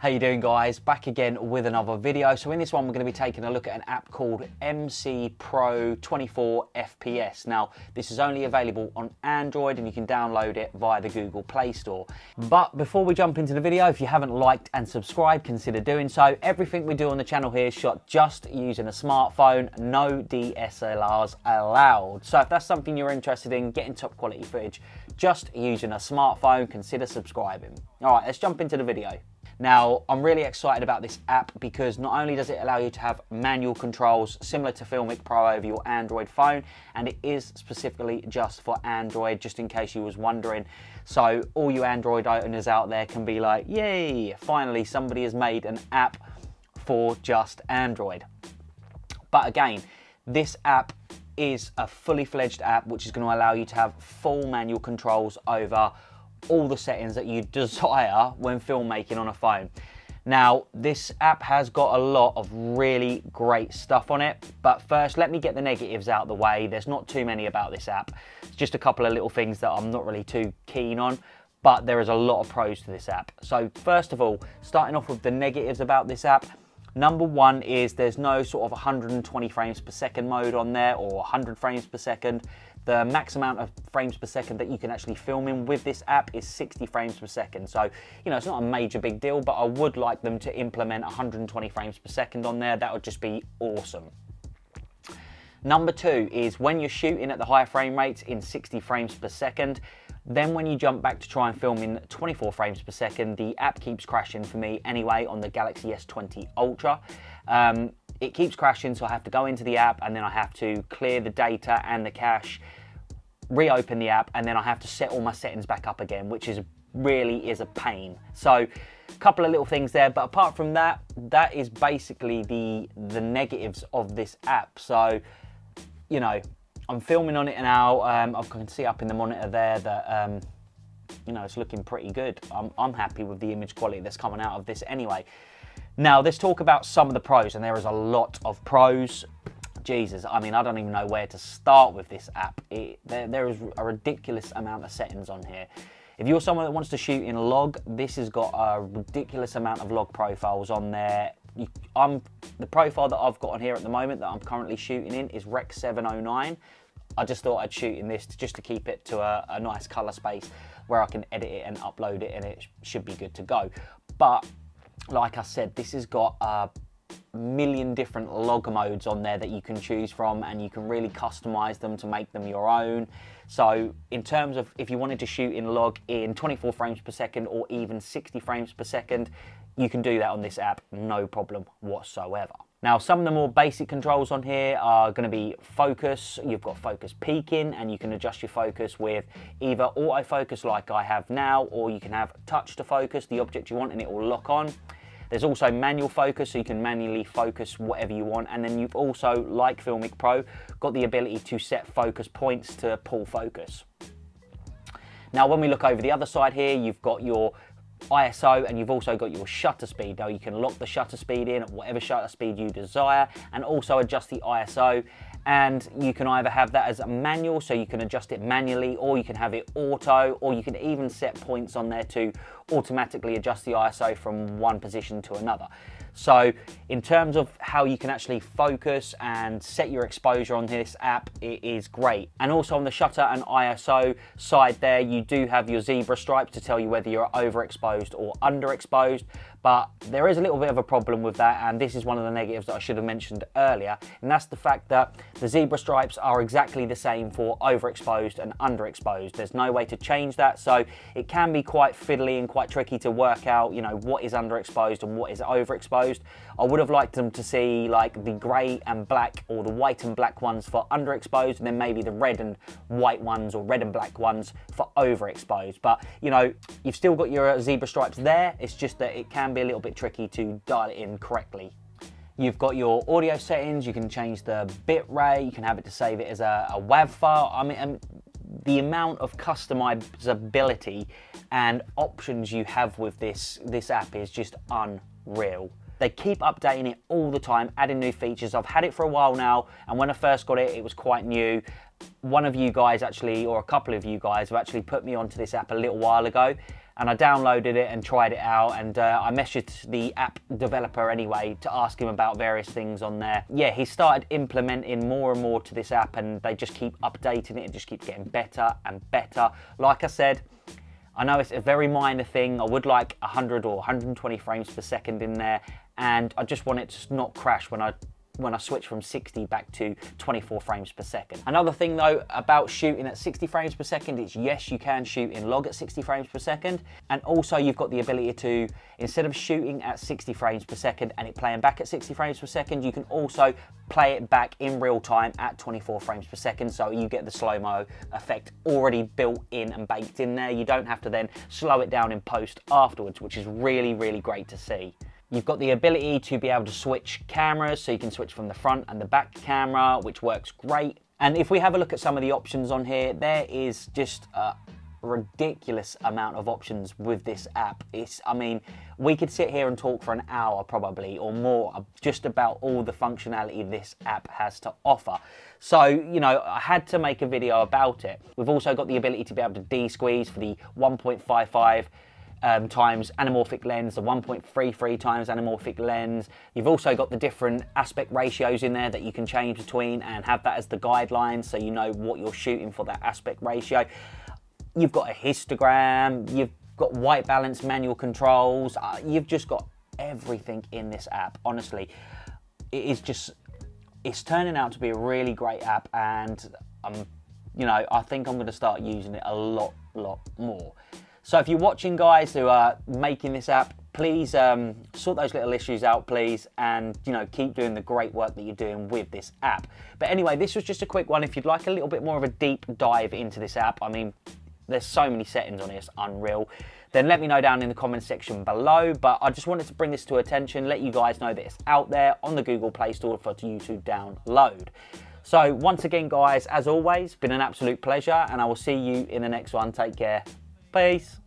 How you doing, guys? Back again with another video. So in this one we're going to be taking a look at an app called MC Pro 24 FPS. Now this is only available on Android and you can download it via the Google Play Store. But before we jump into the video, if you haven't liked and subscribed, consider doing so. Everything we do on the channel here is shot just using a smartphone, no DSLRs allowed. So if that's something you're interested in, getting top quality footage just using a smartphone, consider subscribing. Alright, let's jump into the video. Now, I'm really excited about this app because not only does it allow you to have manual controls similar to Filmic Pro over your Android phone, and it is specifically just for Android, just in case you was wondering. So all you Android owners out there can be like, yay, finally somebody has made an app for just Android. But again, this app is a fully fledged app which is going to allow you to have full manual controls over all the settings that you desire when filmmaking on a phone. Now, this app has got a lot of really great stuff on it, but first let me get the negatives out of the way. There's not too many about this app. It's just a couple of little things that I'm not really too keen on, but there is a lot of pros to this app. So first of all, starting off with the negatives about this app, number one is there's no sort of 120 frames per second mode on there or 100 frames per second. The max amount of frames per second that you can actually film in with this app is 60 frames per second. So, you know, it's not a major big deal, but I would like them to implement 120 frames per second on there. That would just be awesome. Number two is when you're shooting at the higher frame rates in 60 frames per second, then when you jump back to try and film in 24 frames per second, the app keeps crashing for me anyway on the Galaxy S20 Ultra. It keeps crashing, so I have to go into the app and then I have to clear the data and the cache, reopen the app, and then I have to set all my settings back up again, which is really is a pain. So a couple of little things there, but apart from that, that is basically the negatives of this app. So, you know, I'm filming on it now. I can see up in the monitor there that, you know, it's looking pretty good. I'm happy with the image quality that's coming out of this anyway. Now, let's talk about some of the pros, and there is a lot of pros. Jesus, I mean, I don't even know where to start with this app. There is a ridiculous amount of settings on here. If you're someone that wants to shoot in log, this has got a ridiculous amount of log profiles on there. The profile that I've got on here at the moment that I'm currently shooting in is Rec 709. I just thought I'd shoot in this just to keep it to a nice color space where I can edit it and upload it, and it should be good to go. But like I said, this has got a million different log modes on there that you can choose from, and you can really customize them to make them your own. So in terms of if you wanted to shoot in log in 24 frames per second or even 60 frames per second, you can do that on this app, no problem whatsoever. Now, some of the more basic controls on here are going to be focus. You've got focus peaking, and you can adjust your focus with either autofocus like I have now, or you can have touch to focus the object you want and it will lock on. There's also manual focus, so you can manually focus whatever you want. And then you've also, like Filmic Pro, got the ability to set focus points to pull focus. Now, when we look over the other side here, you've got your ISO, and you've also got your shutter speed. Now you can lock the shutter speed in at whatever shutter speed you desire, and also adjust the ISO. And you can either have that as a manual, so you can adjust it manually, or you can have it auto, or you can even set points on there to automatically adjust the ISO from one position to another. So in terms of how you can actually focus and set your exposure on this app, it is great. And also on the shutter and ISO side there, you do have your zebra stripes to tell you whether you're overexposed or underexposed. But there is a little bit of a problem with that, and this is one of the negatives that I should have mentioned earlier, and that's the fact that the zebra stripes are exactly the same for overexposed and underexposed. There's no way to change that, so it can be quite fiddly and quite tricky to work out, you know, what is underexposed and what is overexposed. I would have liked them to see like the grey and black, or the white and black ones for underexposed, and then maybe the red and white ones or red and black ones for overexposed. But, you know, you've still got your zebra stripes there. It's just that it can be a little bit tricky to dial it in correctly. You've got your audio settings. You can change the bit rate. You can have it to save it as a WAV file. I mean, the amount of customizability and options you have with this app is just unreal. They keep updating it all the time, adding new features. I've had it for a while now, and when I first got it, it was quite new. One of you guys actually, or a couple of you guys, have actually put me onto this app a little while ago, and I downloaded it and tried it out, and I messaged the app developer anyway to ask him about various things on there. Yeah, he started implementing more and more to this app, and they just keep updating it. It just keeps getting better and better. Like I said, I know it's a very minor thing. I would like 100 or 120 frames per second in there, and I just want it to not crash when I switch from 60 back to 24 frames per second. Another thing though about shooting at 60 frames per second is, yes, you can shoot in log at 60 frames per second, and also you've got the ability to, instead of shooting at 60 frames per second and it playing back at 60 frames per second, you can also play it back in real time at 24 frames per second, so you get the slow-mo effect already built in and baked in there. You don't have to then slow it down in post afterwards, which is really, really great to see. You've got the ability to be able to switch cameras, so you can switch from the front and the back camera, which works great. And if we have a look at some of the options on here, there is just a ridiculous amount of options with this app. I mean, we could sit here and talk for an hour probably or more just about all the functionality this app has to offer. So, you know, I had to make a video about it. We've also got the ability to be able to de-squeeze for the 1.55 times anamorphic lens, the 1.33 times anamorphic lens. You've also got the different aspect ratios in there that you can change between and have that as the guideline, so you know what you're shooting for that aspect ratio. You've got a histogram, you've got white balance manual controls, you've just got everything in this app. Honestly, it's turning out to be a really great app, and you know, I think I'm going to start using it a lot more. So if you're watching guys who are making this app, please sort those little issues out, please, and you know, keep doing the great work that you're doing with this app. But anyway, this was just a quick one. If you'd like a little bit more of a deep dive into this app, I mean, there's so many settings on it, it's unreal. Then let me know down in the comment section below. But I just wanted to bring this to attention, let you guys know that it's out there on the Google Play Store for you to download. So once again, guys, as always, been an absolute pleasure, and I will see you in the next one. Take care. Peace.